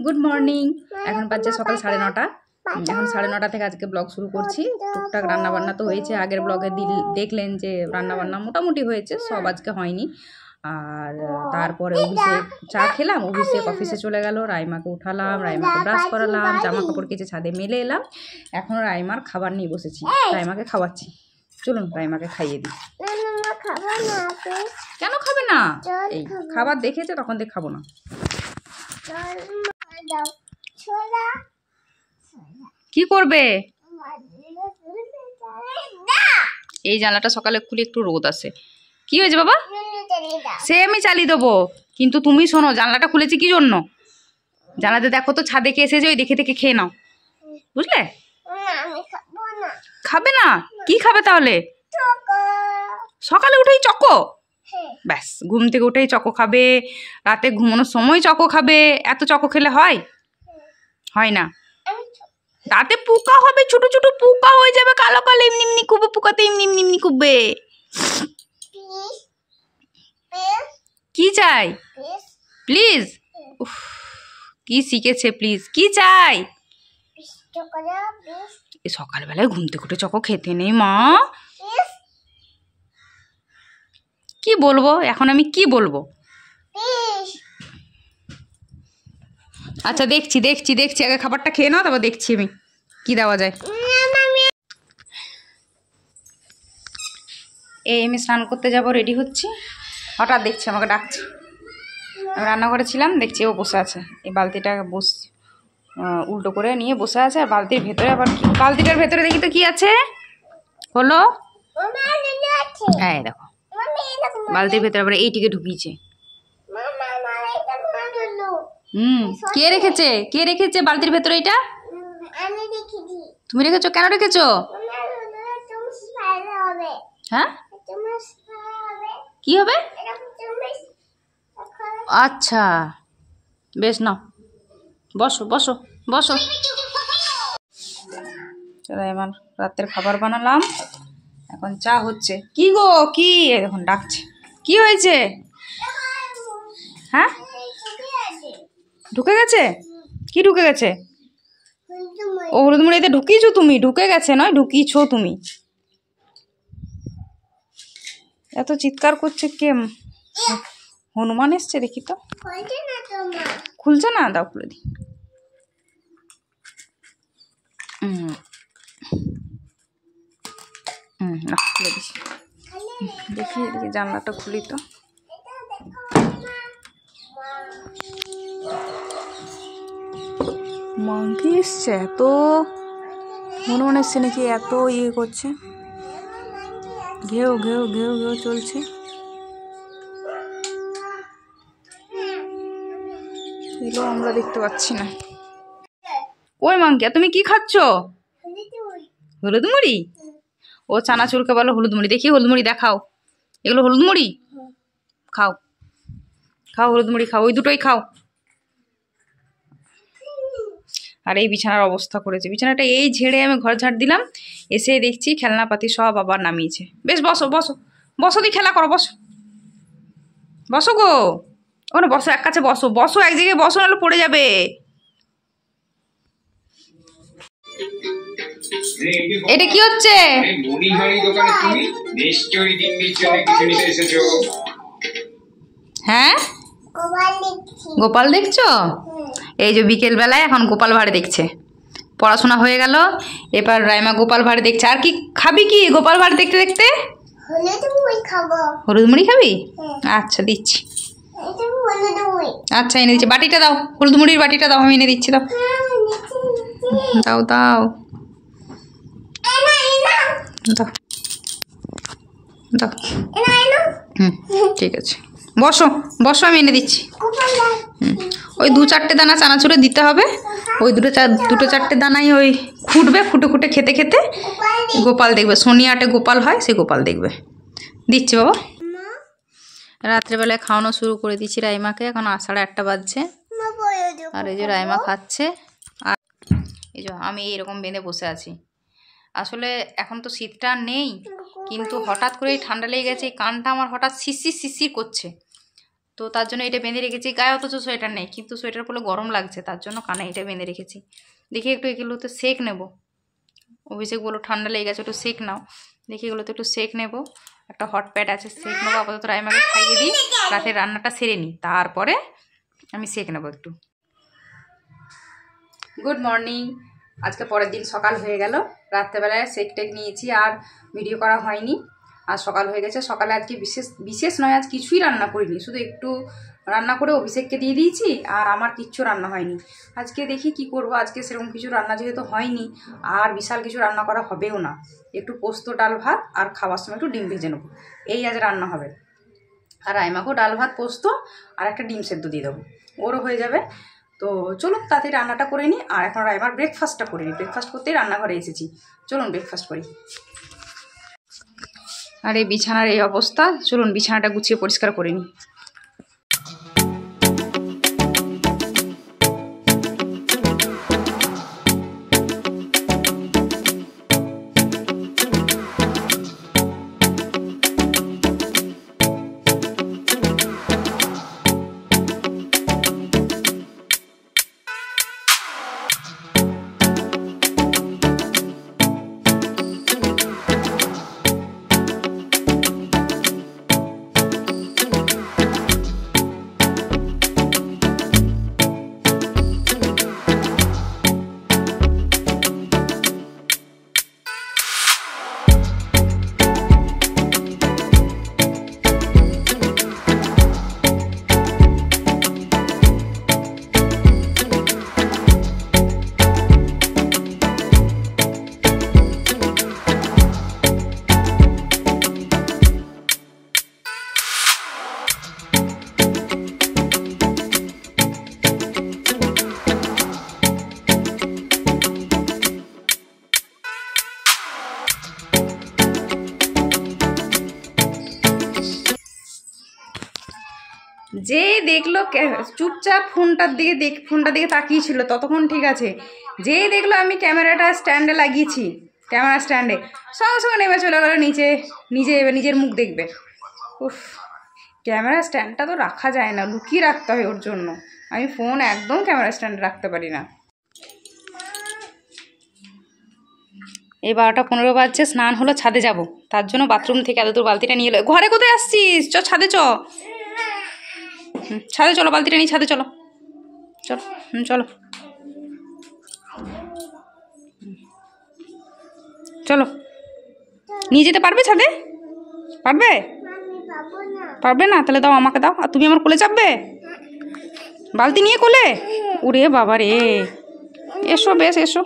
Good morning. এখন বাজে সকাল 9:30। এখন 9:30 থেকে আজকে ব্লগ শুরু করছি। টুকটাক রান্নাবান্না তো হয়েছে, আগের ব্লগে দেখলেন যে রান্নাবান্না মোটামুটি হয়েছে, সব আজকে হয়নি। আর তারপরে অভিষেক চা খেলাম, অভিষেক অফিসে চলে গেল, রাইমাকে উঠালাম, রাইমাকে ব্রাশ করালাম, জামা কাপড় কেচে ছাদে মেলে এলাম। এখন রাইমার খাবার নিয়ে বসেছি, রাইমাকে খাওয়াচ্ছি। চলুন রাইমাকে খাইয়ে দিই। কেন খাবে না? এই খাবার দেখেছে তখন থেকে খাবো না। কি করবে? এই জানলাটা সকালে খুলে একটু রোদ আসে। কি হয়েছে বাবা? সে আমি চালিয়ে দেবো, কিন্তু তুমি শোনো, জানলাটা খুলেছি কি জন্য? জানলাতে দেখো তো, ছাদে কে এসেছে, ওই দেখে দেখে খেয়ে নাও, বুঝলে? খাবে না? কি খাবে তাহলে? সকালে উঠেই চকো? ব্যাস, ঘুম থেকে উঠেই চকো খাবে, রাতে ঘুমানোর সময় চকো খাবে। এত চকো খেলে হয়? হয় না। দাঁতে পোকা হবে, ছোট ছোট পোকা হয়ে যাবে, কালো কালো এমনি এমনি খুববে, পোকাতে এমনি এমনি এমনি খুববে। কি চাই? প্লিজ? কি শিখেছে প্লিজ? কি চাই? সকালবেলায় ঘুম থেকে উঠে চকো খেতে নেই মা। কি বলবো এখন, আমি কি বলবো? আচ্ছা দেখছি দেখছি দেখছি, আগে খাবারটা খেয়ে নাও, তারপর দেখছি আমি কি দেওয়া যায়। এই আমি স্নান করতে যাব, রেডি হচ্ছি, হঠাৎ দেখছি আমাকে ডাকছে। আমি রান্নাঘরে ছিলাম, দেখছি ও বসে আছে, এই বালতিটা উল্টো করে নিয়ে বসে আছে। আর বালতির ভেতরে আবার কি? বালতিটার ভেতরে দেখি তো কি আছে। হলো, হ্যাঁ দেখো, বালতির ভেতরে আবার এইটিকে ঢুকিয়েছে। কে রেখেছে? কে রেখেছে বালতির ভেতরে এটা? তুমি রেখেছো? কেন রেখেছো? হ্যাঁ, কি হবে? আচ্ছা বেশ, নাও বসো বসো বসো। চলো, এবার রাতের খাবার বানালাম, এখন চা হচ্ছে। কি গো কি? এখন ডাকছে। কি হয়েছে? হ্যাঁ, ঢুকে গেছে? কি ঢুকে গেছে? ও হলুদ মুড়িতে ঢুকিয়েছো তুমি? ঢুকে গেছে নয়, ঢুকিয়েছো তুমি। এত চিৎকার করছে কে? হনুমান এসছে দেখি তো। খুলছে না? দাও খুলে দি। না, খুলে দিস। দেখি এদিকে জানলাটা খুলি তো। মাংকি এসছে? এত হনুমান এসছে নাকি? এত ইয়ে করছে, ঘেউ ঘেউ ঘেউ ঘেউ চলছে। এগুলো আমরা দেখতে পাচ্ছি না। ওই মাংকিয়া, তুমি কি খাচ্ছ? হলুদ মুড়ি? ও চানাচুরকে বলো হলুদ মুড়ি। দেখি হলুদ মুড়ি দেখাও। এগুলো হলুদ মুড়ি? খাও খাও, হলুদ মুড়ি খাও, ওই দুটোই খাও। আর এই বিছানার অবস্থা করেছে, বিছানাটা এই ঝেড়ে আমি ঘর ঝাড় দিলাম, এসে দেখছি খেলনাপাতি সব আবার নামিয়েছে। বেশ বসো বসো বসো, দিয়ে খেলা করো, বসো বসো গো। ওখানে বসো, এক কাছে বসো, বসো এক জায়গায় বসো, নাহলে পড়ে যাবে। এটা কি হচ্ছে? হ্যাঁ, গোপাল দেখছো? এই যে বিকেল বেলায় এখন গোপাল ভাঁড় দেখছে। পড়াশোনা হয়ে গেল, এবার রাইমা গোপাল ভাঁড় দেখছে। আর কি খাবি? কি গোপাল ভাঁড় দেখতে দেখতে? হলুদ মুড়ি খাবি? আচ্ছা দিচ্ছি। আচ্ছা এনে দিচ্ছি, বাটিটা দাও, হলুদ মুড়ির বাটিটা দাও, আমি এনে দিচ্ছি। দাও দাও দাও দাও দাও। ঠিক আছে, বসো বসো, আমি এনে দিচ্ছি। ওই 2-4টে দানা চানাচুরে দিতে হবে, ওই দুটো চারটে দানাই ওই ফুটবে, ফুটে ফুটে খেতে খেতে গোপাল দেখবে, সোনিয়াটে গোপাল হয়, সে গোপাল দেখবে। দিচ্ছি বাবা। রাত্রেবেলায় খাওয়ানো শুরু করে দিচ্ছি রাইমাকে, এখন 1:30 বাজছে। আর এই যে রাইমা খাচ্ছে, আর এই যে আমি এরকম বেঁধে বসে আছি। আসলে এখন তো শীতটা নেই, কিন্তু হঠাৎ করেই ঠান্ডা লেগে গেছে, কানটা আমার হঠাৎ শিরশির শিরশির করছে। তো তার জন্য এটা বেঁধে রেখেছি। গায়ে অথচ সোয়েটার নেই, কিন্তু সোয়েটার পরলে গরম লাগছে, তার জন্য কানে এটা বেঁধে রেখেছি। দেখি একটু এগুলোতে সেক নেব। অভিষেক বলো ঠান্ডা লেগে গেছে, একটু সেক নাও। দেখি এগুলোতে একটু সেক নেব। একটা হট প্যাড আছে, সেক নেবো। আপাতত রাইমাকে খাইয়ে দিই, রাতের রান্নাটা সেরে নিই, তারপরে আমি সেক নেবো একটু। Good morning. আজকে পরের দিন সকাল হয়ে গেল। রাত্রেবেলায় সেক টেক নিয়েছি, আর ভিডিও করা হয়নি। আর সকাল হয়ে গেছে। সকালে আজকে বিশেষ নয়, আজ কিছুই রান্না করিনি, শুধু একটু রান্না করে অভিষেককে দিয়ে দিয়েছি, আর আমার কিচ্ছু রান্না হয়নি। আজকে দেখি কি করব। আজকে সেরকম কিছু রান্না যেহেতু হয়নি, আর বিশাল কিছু রান্না করা হবেও না। একটু পোস্ত, ডাল ভাত, আর খাওয়ার সময় একটু ডিম ভেজে নেবো, এই আজ রান্না হবে। আর রাইমাকেও ডাল ভাত, পোস্ত আর একটা ডিম সেদ্ধ দিয়ে দেবো, ওরও হয়ে যাবে। তো চলুন তাতে রান্নাটা করে নিই। আর এখন রাইমার ব্রেকফাস্টটা করে নিই। ব্রেকফাস্ট করতেই রান্নাঘরে এসেছি, চলুন ব্রেকফাস্ট করি। আর এই বিছানার এই অবস্থা, চলুন বিছানাটা গুছিয়ে পরিষ্কার করে নিই। যে দেখলো চুপচাপ ফোনটার দিকে তাকিয়েছিল, ততক্ষণ ঠিক আছে। যে দেখলো আমি ক্যামেরাটা স্ট্যান্ডে লাগিয়েছি, ক্যামেরা স্ট্যান্ডে, সঙ্গে সঙ্গে নেমে চলে গেলো নিচে। নিজের মুখ দেখবে। উফ, ক্যামেরা স্ট্যান্ডটা তো রাখা যায় না, লুকিয়ে রাখতে হয় ওর জন্য। আমি ফোন একদম ক্যামেরা স্ট্যান্ডে রাখতে পারি না। এই 12:15 বাজছে, স্নান হলো, ছাদে যাব। তার জন্য বাথরুম থেকে এত দূর বালতিটা নিয়ে এলো। ঘরে কোথায় আসছিস? ছাদে ছাদে চলো, বালতিটা নিয়ে ছাদে চলো, চলো চলো চলো। নিয়ে যেতে পারবে ছাদে? পারবে না? তাহলে দাও, আমাকে দাও। আর তুমি আমার কোলে চাপবে বালতি নিয়ে কোলে? ওরে বাবা রে, এসো বেশ এসো।